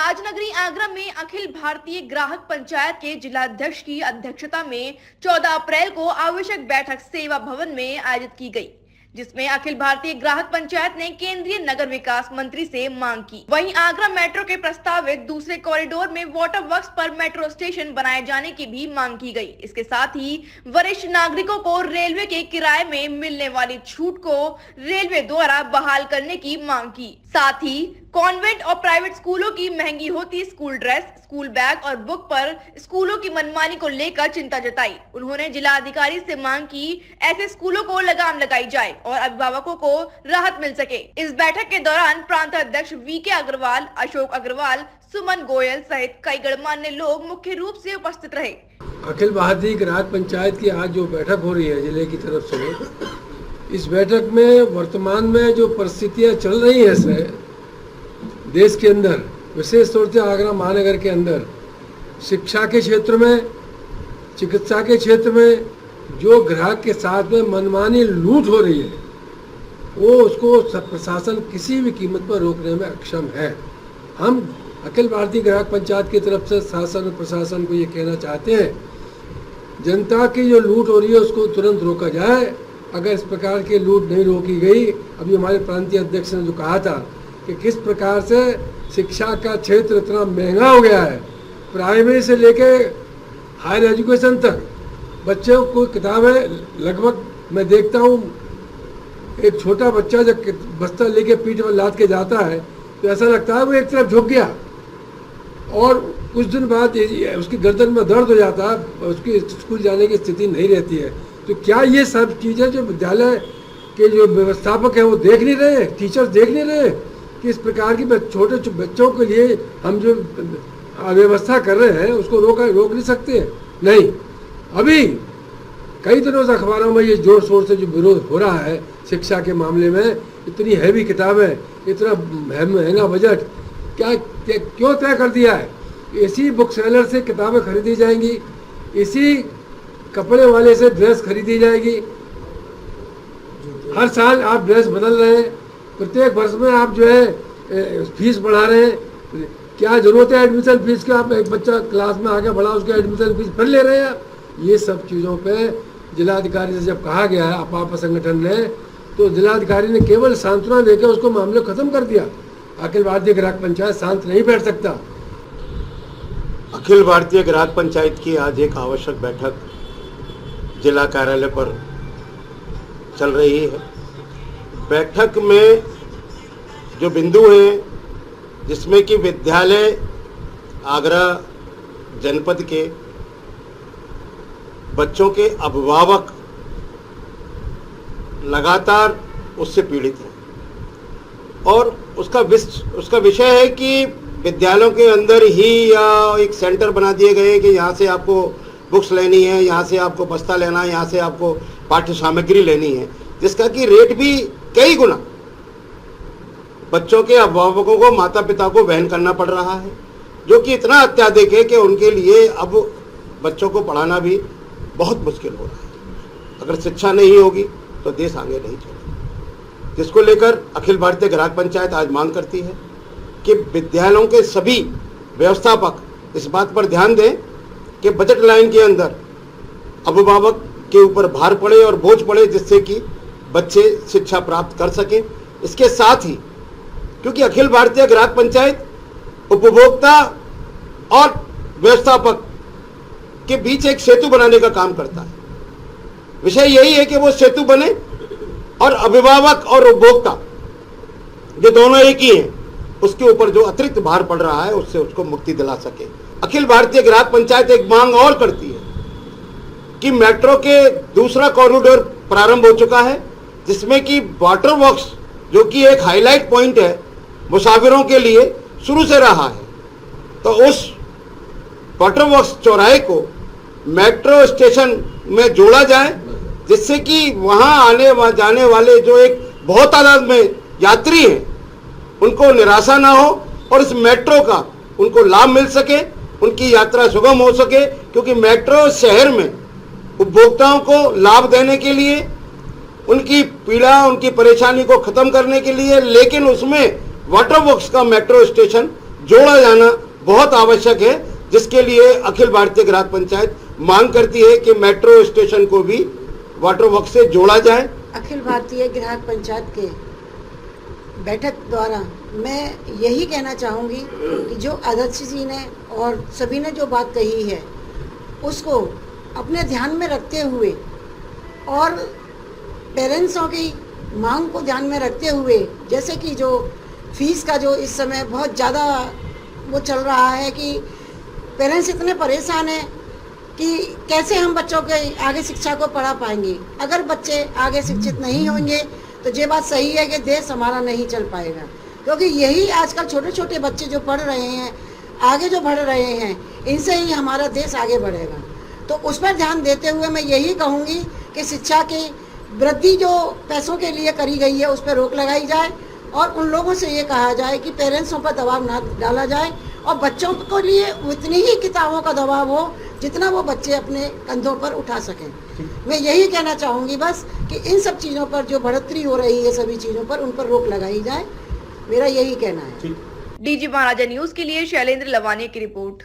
राजनगरी आगरा में अखिल भारतीय ग्राहक पंचायत के जिलाध्यक्ष की अध्यक्षता में 14 अप्रैल को आवश्यक बैठक सेवा भवन में आयोजित की गई, जिसमें अखिल भारतीय ग्राहक पंचायत ने केंद्रीय नगर विकास मंत्री से मांग की। वहीं आगरा मेट्रो के प्रस्तावित दूसरे कॉरिडोर में वाटर वर्क्स पर मेट्रो स्टेशन बनाए जाने की भी मांग की गई। इसके साथ ही वरिष्ठ नागरिकों को रेलवे के किराए में मिलने वाली छूट को रेलवे द्वारा बहाल करने की मांग की। साथ ही कॉन्वेंट और प्राइवेट स्कूलों की महंगी होती स्कूल ड्रेस, स्कूल बैग और बुक पर स्कूलों की मनमानी को लेकर चिंता जताई। उन्होंने जिला अधिकारी से मांग की ऐसे स्कूलों को लगाम लगाई जाए और अभिभावकों को राहत मिल सके। इस बैठक के दौरान प्रांत अध्यक्ष वीके अग्रवाल, अशोक अग्रवाल, सुमन गोयल सहित कई गणमान्य लोग मुख्य रूप से उपस्थित रहे। अखिल भारतीय ग्राहक पंचायत की आज जो बैठक हो रही है जिले की तरफ से, इस बैठक में वर्तमान में जो परिस्थितियां चल रही हैं देश के अंदर, विशेष तौर से आगरा महानगर के अंदर, शिक्षा के क्षेत्र में, चिकित्सा के क्षेत्र में जो ग्राहक के साथ में मनमानी लूट हो रही है, वो उसको प्रशासन किसी भी कीमत पर रोकने में अक्षम है। हम अखिल भारतीय ग्राहक पंचायत की तरफ से शासन और प्रशासन को ये कहना चाहते हैं, जनता की जो लूट हो रही है उसको तुरंत रोका जाए। अगर इस प्रकार की लूट नहीं रोकी गई, अभी हमारे प्रांतीय अध्यक्ष ने जो कहा था कि किस प्रकार से शिक्षा का क्षेत्र इतना महंगा हो गया है, प्राइमरी से लेके हायर एजुकेशन तक बच्चों को किताबें लगभग, मैं देखता हूँ एक छोटा बच्चा जब बस्ता लेके पीठ पर लाद के जाता है तो ऐसा लगता है वो एक तरफ झुक गया और कुछ दिन बाद उसकी गर्दन में दर्द हो जाता है, उसकी स्कूल जाने की स्थिति नहीं रहती है। तो क्या ये सब चीज़ें जो विद्यालय के जो व्यवस्थापक हैं वो देख नहीं रहे, टीचर्स देख नहीं रहे कि इस प्रकार की छोटे बच्चों के लिए हम जो व्यवस्था कर रहे हैं उसको रोक नहीं सकते? नहीं। अभी कई दिनों से अखबारों में ये जोर शोर से जो विरोध हो रहा है शिक्षा के मामले में, इतनी हैवी किताबें, इतना महंगा बजट, क्यों तय कर दिया है? इसी बुक सेलर से किताबें खरीदी जाएंगी, इसी कपड़े वाले से ड्रेस खरीदी जाएगी। हर साल आप ड्रेस बदल रहे हैं, प्रत्येक वर्ष में आप जो है फीस बढ़ा रहे हैं। क्या जरूरत है एडमिशन फीस की? आप एक बच्चा क्लास में आगे बढ़ा, उसके एडमिशन फीस फिर ले रहे हैं। ये सब चीज़ों पे जिलाधिकारी से जब कहा गया है आपा संगठन ने, तो जिलाधिकारी ने केवल सांत्वना देकर उसको मामले खत्म कर दिया। अखिल भारतीय ग्राहक पंचायत शांत नहीं बैठ सकता। अखिल भारतीय ग्राहक पंचायत की आज एक आवश्यक बैठक जिला कार्यालय पर चल रही है। बैठक में जो बिंदु हैं, जिसमें कि विद्यालय आगरा जनपद के बच्चों के अभिभावक लगातार उससे पीड़ित हैं और उसका विषय है कि विद्यालयों के अंदर ही या एक सेंटर बना दिए गए कि यहाँ से आपको बुक्स लेनी है, यहाँ से आपको बस्ता लेना है, यहाँ से आपको पाठ्य सामग्री लेनी है, जिसका कि रेट भी कई गुना बच्चों के अभिभावकों को, माता पिता को वहन करना पड़ रहा है, जो कि इतना अत्याधिक है कि उनके लिए अब बच्चों को पढ़ाना भी बहुत मुश्किल हो रहा है। अगर शिक्षा नहीं होगी तो देश आगे नहीं चलेगा, जिसको लेकर अखिल भारतीय ग्राहक पंचायत आज मांग करती है कि विद्यालयों के सभी व्यवस्थापक इस बात पर ध्यान दें कि बजट लाइन के अंदर अभिभावक के ऊपर भार पड़े और बोझ पड़े, जिससे कि बच्चे शिक्षा प्राप्त कर सकें। इसके साथ ही क्योंकि अखिल भारतीय ग्राहक पंचायत उपभोक्ता और व्यवस्थापक के बीच एक सेतु बनाने का काम करता है। विषय यही है कि वो सेतु बने और अभिभावक और उपभोक्ता जो दोनों एक ही हैं, उसके ऊपर जो अतिरिक्त भार पड़ रहा है उससे उसको मुक्ति दिला सके। अखिल भारतीय ग्राहक पंचायत एक मांग और करती है कि मेट्रो के दूसरा कॉरिडोर प्रारंभ हो चुका है, जिसमें कि वाटर वर्क्स जो कि एक हाईलाइट पॉइंट है मुसाफिरों के लिए शुरू से रहा है, तो उस वाटर वर्क्स चौराहे को मेट्रो स्टेशन में जोड़ा जाए, जिससे कि वहां आने जाने वाले जो एक बहुत तादाद में यात्री हैं उनको निराशा ना हो और इस मेट्रो का उनको लाभ मिल सके, उनकी यात्रा सुगम हो सके। क्योंकि मेट्रो शहर में उपभोक्ताओं को लाभ देने के लिए, उनकी पीड़ा, उनकी परेशानी को खत्म करने के लिए, लेकिन उसमें वाटर वर्क्स का मेट्रो स्टेशन जोड़ा जाना बहुत आवश्यक है, जिसके लिए अखिल भारतीय ग्राहक पंचायत मांग करती है कि मेट्रो स्टेशन को भी वाटर वर्क से जोड़ा जाए। अखिल भारतीय ग्राहक पंचायत के बैठक द्वारा मैं यही कहना चाहूँगी कि जो अध्यक्ष जी ने और सभी ने जो बात कही है उसको अपने ध्यान में रखते हुए और पेरेंट्सों की मांग को ध्यान में रखते हुए, जैसे कि जो फीस का जो इस समय बहुत ज़्यादा वो चल रहा है कि पेरेंट्स इतने परेशान हैं कि कैसे हम बच्चों के आगे शिक्षा को पढ़ा पाएंगे। अगर बच्चे आगे शिक्षित नहीं होंगे तो ये बात सही है कि देश हमारा नहीं चल पाएगा, क्योंकि यही आजकल छोटे छोटे बच्चे जो पढ़ रहे हैं, आगे जो बढ़ रहे हैं, इनसे ही हमारा देश आगे बढ़ेगा। तो उस पर ध्यान देते हुए मैं यही कहूँगी कि शिक्षा की वृद्धि जो पैसों के लिए करी गई है उस पर रोक लगाई जाए और उन लोगों से ये कहा जाए कि पेरेंट्सों पर दबाव ना डाला जाए और बच्चों को लिए उतनी ही किताबों का दबाव हो जितना वो बच्चे अपने कंधों पर उठा सकें। मैं यही कहना चाहूँगी बस कि इन सब चीज़ों पर जो बढ़ोतरी हो रही है सभी चीज़ों पर, उन पर रोक लगाई जाए, मेरा यही कहना है। डीजी महाराजा न्यूज के लिए शैलेंद्र लवानिया की रिपोर्ट।